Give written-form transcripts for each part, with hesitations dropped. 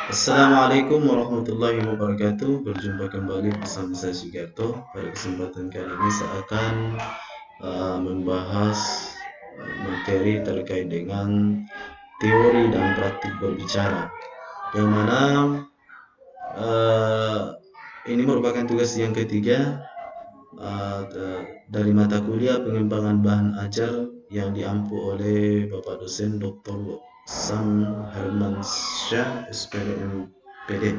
Assalamualaikum warahmatullahi wabarakatuh. Berjumpa kembali bersama saya Sugiarto. Pada kesempatan kali ini saya akan membahas materi terkait dengan teori dan praktik berbicara, yang mana uh, ini merupakan tugas yang ketiga dari mata kuliah pengembangan bahan ajar yang diampu oleh Bapak dosen Dr. Sam Hermansyah, SPDMPD,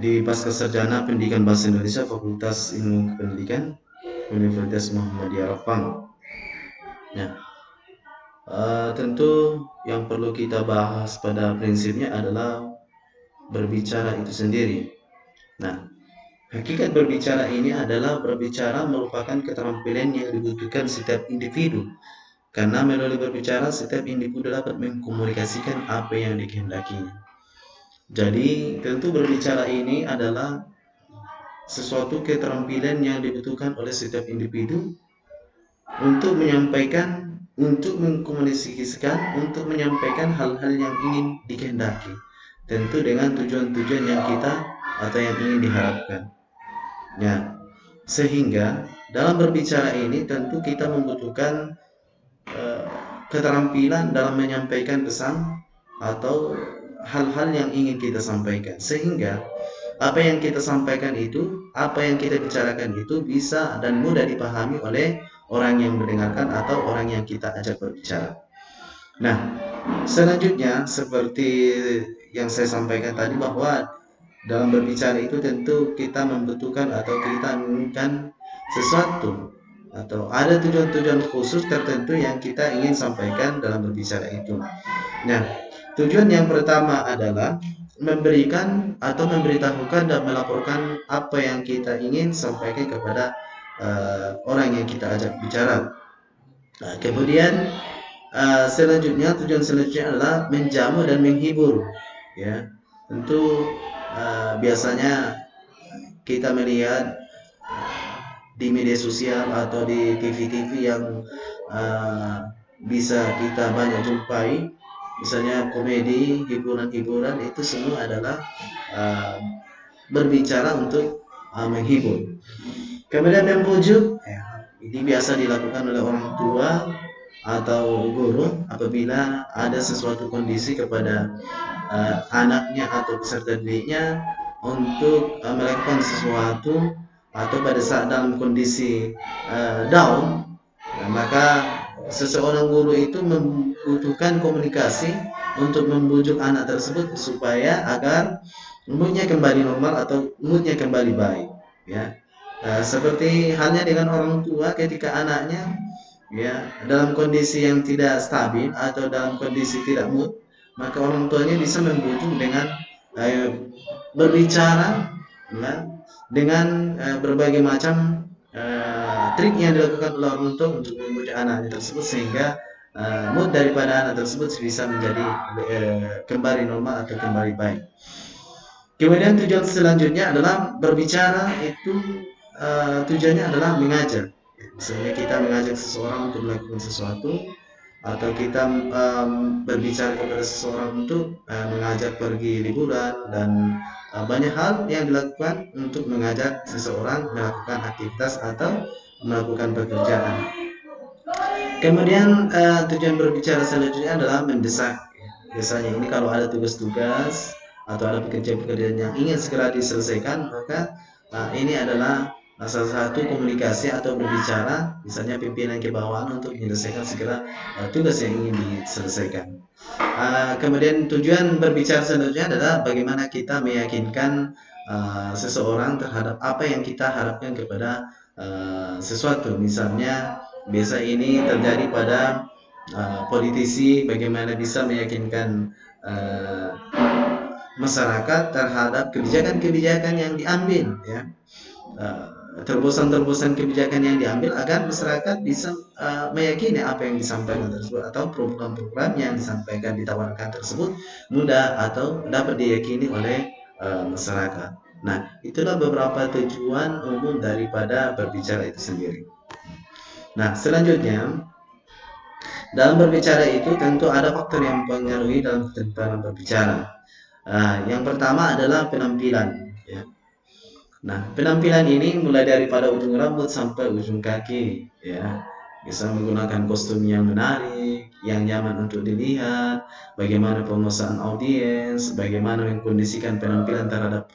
di Pasca Sarjana Pendidikan Bahasa Indonesia Fakultas Ilmu Kependidikan Universitas Muhammadiyah Rafang. Nah, tentu yang perlu kita bahas pada prinsipnya adalah berbicara itu sendiri. Nah, hakikat berbicara ini adalah berbicara merupakan keterampilan yang dibutuhkan setiap individu, karena melalui berbicara setiap individu dapat mengkomunikasikan apa yang dikehendakinya. Jadi, tentu berbicara ini adalah sesuatu keterampilan yang dibutuhkan oleh setiap individu untuk menyampaikan, untuk mengkomunikasikan, untuk menyampaikan hal-hal yang ingin dikehendaki, tentu dengan tujuan-tujuan yang kita atau yang ingin diharapkan. Ya, sehingga dalam berbicara ini tentu kita membutuhkan keterampilan dalam menyampaikan pesan atau hal-hal yang ingin kita sampaikan, sehingga apa yang kita sampaikan itu, apa yang kita bicarakan itu bisa dan mudah dipahami oleh orang yang mendengarkan atau orang yang kita ajak berbicara. Nah, selanjutnya seperti yang saya sampaikan tadi, bahwa dalam berbicara itu tentu kita membutuhkan atau kita menginginkan sesuatu atau ada tujuan-tujuan khusus tertentu yang kita ingin sampaikan dalam berbicara itu. Nah, tujuan yang pertama adalah memberikan atau memberitahukan dan melaporkan apa yang kita ingin sampaikan kepada orang yang kita ajak bicara. Nah, kemudian selanjutnya, tujuan selanjutnya adalah menjamu dan menghibur. Ya, tentu biasanya kita melihat di media sosial atau di TV-TV yang bisa kita banyak jumpai, misalnya komedi, hiburan-hiburan, itu semua adalah berbicara untuk menghibur. Kemudian membujuk, ini biasa dilakukan oleh orang tua atau guru apabila ada sesuatu kondisi kepada anaknya atau peserta didiknya untuk melakukan sesuatu, atau pada saat dalam kondisi down, maka seseorang guru itu membutuhkan komunikasi untuk membujuk anak tersebut supaya agar moodnya kembali normal atau moodnya kembali baik. Ya, seperti halnya dengan orang tua ketika anaknya dalam kondisi yang tidak stabil atau dalam kondisi tidak mood, maka orang tuanya bisa membujuk dengan berbicara, dengan berbagai macam trik yang dilakukan oleh orang tua untuk membujuk anaknya tersebut, sehingga mood daripada anak tersebut bisa menjadi kembali normal atau kembali baik. Kemudian tujuan selanjutnya adalah berbicara itu tujuannya adalah mengajar. Misalnya kita mengajak seseorang untuk melakukan sesuatu, atau kita berbicara kepada seseorang untuk mengajak pergi liburan, dan banyak hal yang dilakukan untuk mengajak seseorang melakukan aktivitas atau melakukan pekerjaan. Kemudian tujuan berbicara selanjutnya adalah mendesak. Biasanya ini kalau ada tugas-tugas atau ada pekerjaan-pekerjaan yang ingin segera diselesaikan, maka ini adalah salah satu komunikasi atau berbicara, misalnya pimpinan ke bawahan, untuk menyelesaikan segera tugas yang ingin diselesaikan. Kemudian tujuan berbicara selanjutnya adalah bagaimana kita meyakinkan seseorang terhadap apa yang kita harapkan kepada sesuatu. Misalnya biasa ini terjadi pada politisi, bagaimana bisa meyakinkan masyarakat terhadap kebijakan-kebijakan yang diambil, terobosan-terobosan kebijakan yang diambil, agar masyarakat bisa meyakini apa yang disampaikan tersebut, atau program-program yang disampaikan, ditawarkan tersebut mudah atau dapat diyakini oleh masyarakat. Nah, itulah beberapa tujuan umum daripada berbicara itu sendiri. Nah, selanjutnya, dalam berbicara itu tentu ada faktor yang mempengaruhi dalam berbicara. Yang pertama adalah penampilan, ya. Nah, penampilan ini mulai daripada ujung rambut sampai ujung kaki, ya. Bisa menggunakan kostum yang menarik, yang nyaman untuk dilihat, bagaimana penguasaan audiens, bagaimana mengkondisikan penampilan terhadap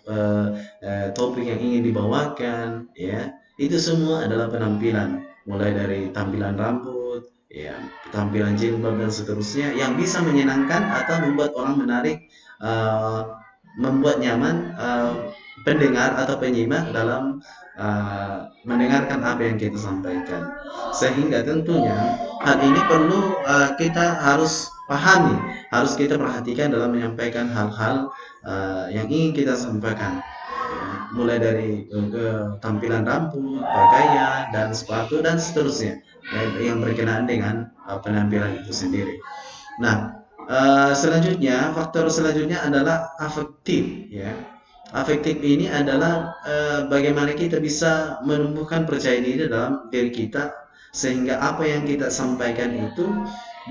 topik yang ingin dibawakan, ya. Itu semua adalah penampilan, mulai dari tampilan rambut, ya, tampilan jilbab dan seterusnya yang bisa menyenangkan atau membuat orang menarik, eh, membuat nyaman pendengar atau penyimak dalam mendengarkan apa yang kita sampaikan. Sehingga tentunya hal ini perlu kita harus pahami, harus kita perhatikan dalam menyampaikan hal-hal yang ingin kita sampaikan. Ya, mulai dari tampilan rambut, pakaian, dan sepatu dan seterusnya, yang berkenaan dengan penampilan itu sendiri. Nah, selanjutnya faktor selanjutnya adalah afektif, ya. Afektif ini adalah bagaimana kita bisa menumbuhkan percaya diri dalam diri kita sehingga apa yang kita sampaikan itu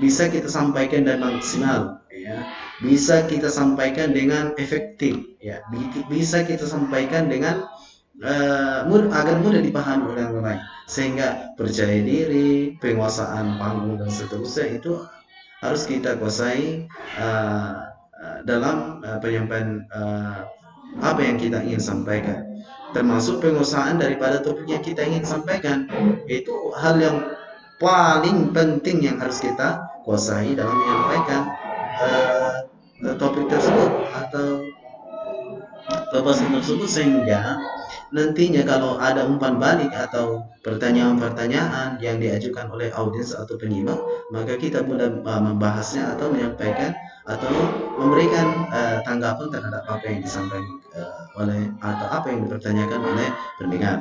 bisa kita sampaikan dengan maksimal, ya. Bisa kita sampaikan dengan efektif, ya. Bisa kita sampaikan dengan agar mudah dipahami oleh orang lain sehingga percaya diri, penguasaan panggung dan seterusnya itu harus kita kuasai dalam penyampaian apa yang kita ingin sampaikan, termasuk penguasaan daripada topik yang kita ingin sampaikan. Itu hal yang paling penting yang harus kita kuasai dalam menyampaikan topik tersebut atau pembahasan tersebut, sehingga nantinya kalau ada umpan balik atau pertanyaan-pertanyaan yang diajukan oleh audiens atau penyimak, maka kita mudah membahasnya atau menyampaikan atau memberikan tanggapan terhadap apa yang disampaikan oleh atau apa yang dipertanyakan oleh pendengar.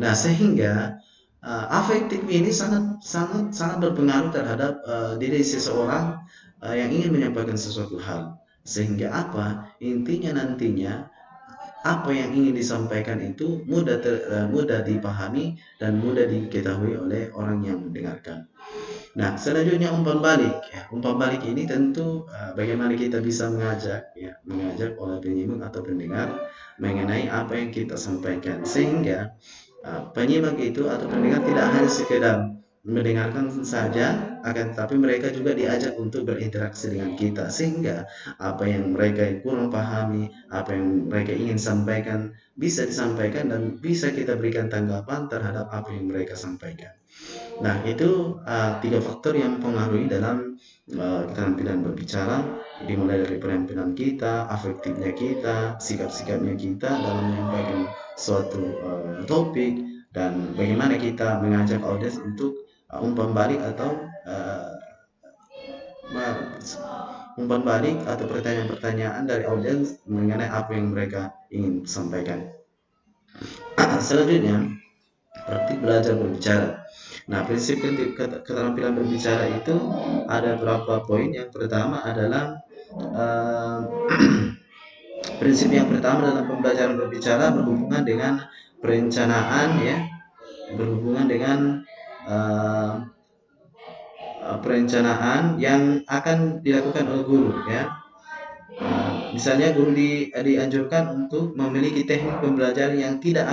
Nah, sehingga afektif ini sangat sangat sangat berpengaruh terhadap diri seseorang yang ingin menyampaikan sesuatu hal. Sehingga apa? Intinya nantinya apa yang ingin disampaikan itu mudah dipahami dan mudah diketahui oleh orang yang mendengarkan. Nah, selanjutnya umpan balik. Ya, umpan balik ini tentu bagaimana kita bisa mengajak oleh penyimak atau pendengar mengenai apa yang kita sampaikan, sehingga penyimak itu atau pendengar tidak hanya sekedar mendengarkan saja, akan tetapi mereka juga diajak untuk berinteraksi dengan kita, sehingga apa yang mereka kurang pahami, apa yang mereka ingin sampaikan bisa disampaikan dan bisa kita berikan tanggapan terhadap apa yang mereka sampaikan. Nah, itu tiga faktor yang mempengaruhi dalam keterampilan berbicara, dimulai dari penampilan kita, afektifnya kita, sikap-sikapnya kita dalam menyampaikan suatu topik, dan bagaimana kita mengajak audiens untuk umpan balik atau umpan balik atau pertanyaan-pertanyaan dari audiens mengenai apa yang mereka ingin sampaikan. Selanjutnya, praktik belajar berbicara. Nah, prinsip keterampilan berbicara itu ada beberapa poin. Yang pertama adalah prinsip yang pertama dalam pembelajaran berbicara berhubungan dengan perencanaan, ya, berhubungan dengan perencanaan yang akan dilakukan oleh guru, ya. Misalnya guru dianjurkan untuk memiliki teknik pembelajaran yang tidak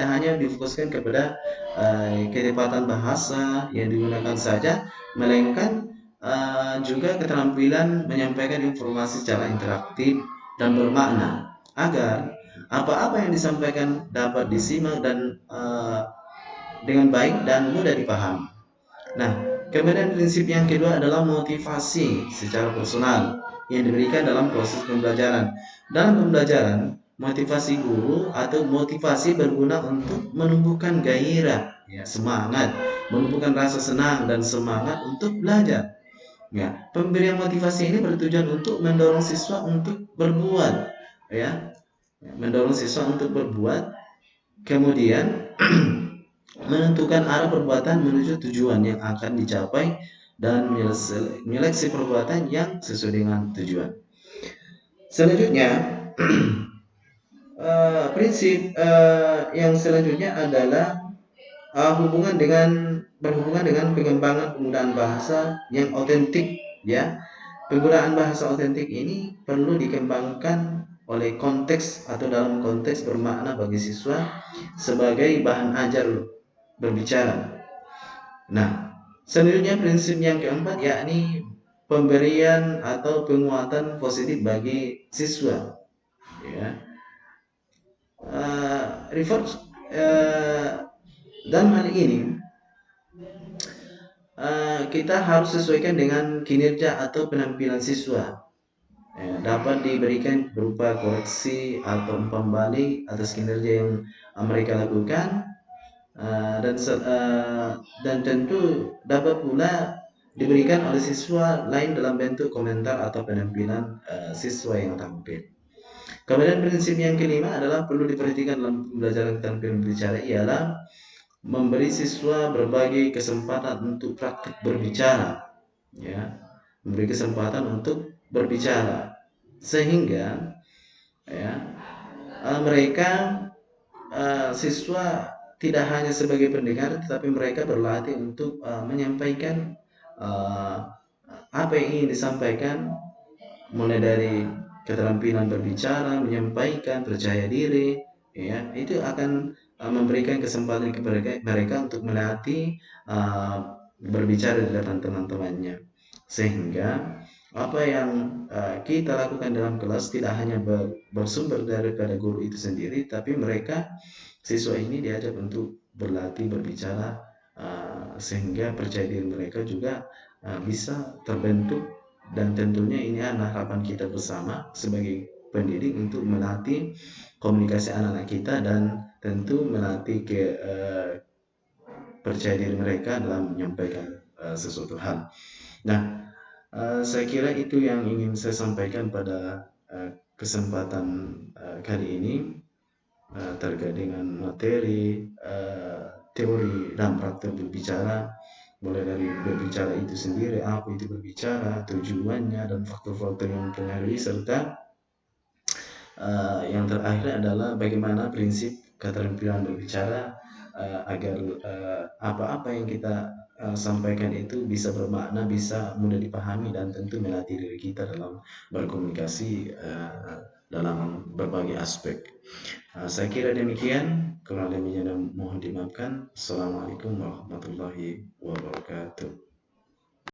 hanya difokuskan kepada ketepatan bahasa yang digunakan saja, melainkan juga keterampilan menyampaikan informasi secara interaktif dan bermakna agar apa-apa yang disampaikan dapat disimak dan dengan baik dan mudah dipahami. Nah, kemudian prinsip yang kedua adalah motivasi secara personal yang diberikan dalam proses pembelajaran. Dalam pembelajaran, motivasi guru atau motivasi berguna untuk menumbuhkan gairah, ya, semangat, menumbuhkan rasa senang dan semangat untuk belajar. Ya, pemberian motivasi ini bertujuan untuk mendorong siswa untuk berbuat, ya, mendorong siswa untuk berbuat, kemudian menentukan arah perbuatan menuju tujuan yang akan dicapai dan menyeleksi perbuatan yang sesuai dengan tujuan. Selanjutnya, prinsip yang selanjutnya adalah berhubungan dengan pengembangan penggunaan bahasa yang otentik, ya. Penggunaan bahasa otentik ini perlu dikembangkan oleh konteks atau dalam konteks bermakna bagi siswa sebagai bahan ajar berbicara. Nah, selanjutnya prinsip yang keempat yakni pemberian atau penguatan positif bagi siswa. Ya, reverse dalam hal ini kita harus sesuaikan dengan kinerja atau penampilan siswa. Dapat diberikan berupa koreksi atau umpan balik atas kinerja yang mereka lakukan, dan tentu dapat pula diberikan oleh siswa lain dalam bentuk komentar atau penampilan siswa yang tampil. Kemudian prinsip yang kelima adalah perlu diperhatikan dalam pembelajaran keterampilan berbicara ialah memberi siswa berbagai kesempatan untuk praktik berbicara, ya, memberi kesempatan untuk berbicara sehingga ya mereka siswa tidak hanya sebagai pendengar tetapi mereka berlatih untuk menyampaikan uh, apa yang ingin disampaikan, mulai dari keterampilan berbicara, menyampaikan, percaya diri, ya itu akan memberikan kesempatan kepada mereka untuk melatih berbicara di depan teman-temannya, sehingga apa yang kita lakukan dalam kelas tidak hanya bersumber daripada guru itu sendiri, tapi mereka siswa ini diajak untuk berlatih berbicara, sehingga percaya diri mereka juga bisa terbentuk, dan tentunya ini adalah harapan kita bersama sebagai pendidik untuk melatih komunikasi anak-anak kita dan tentu melatih percaya diri mereka dalam menyampaikan sesuatu hal. Nah, saya kira itu yang ingin saya sampaikan pada kesempatan kali ini terkait dengan materi teori dan praktek berbicara, mulai dari berbicara itu sendiri, apa itu berbicara, tujuannya, dan faktor-faktor yang mempengaruhi, serta yang terakhir adalah bagaimana prinsip keterampilan berbicara agar apa-apa yang kita sampaikan itu bisa bermakna, bisa mudah dipahami, dan tentu melatih diri kita dalam berkomunikasi dalam berbagai aspek. Saya kira demikian, kurang lebihnya dan mohon dimaafkan. Assalamualaikum warahmatullahi wabarakatuh.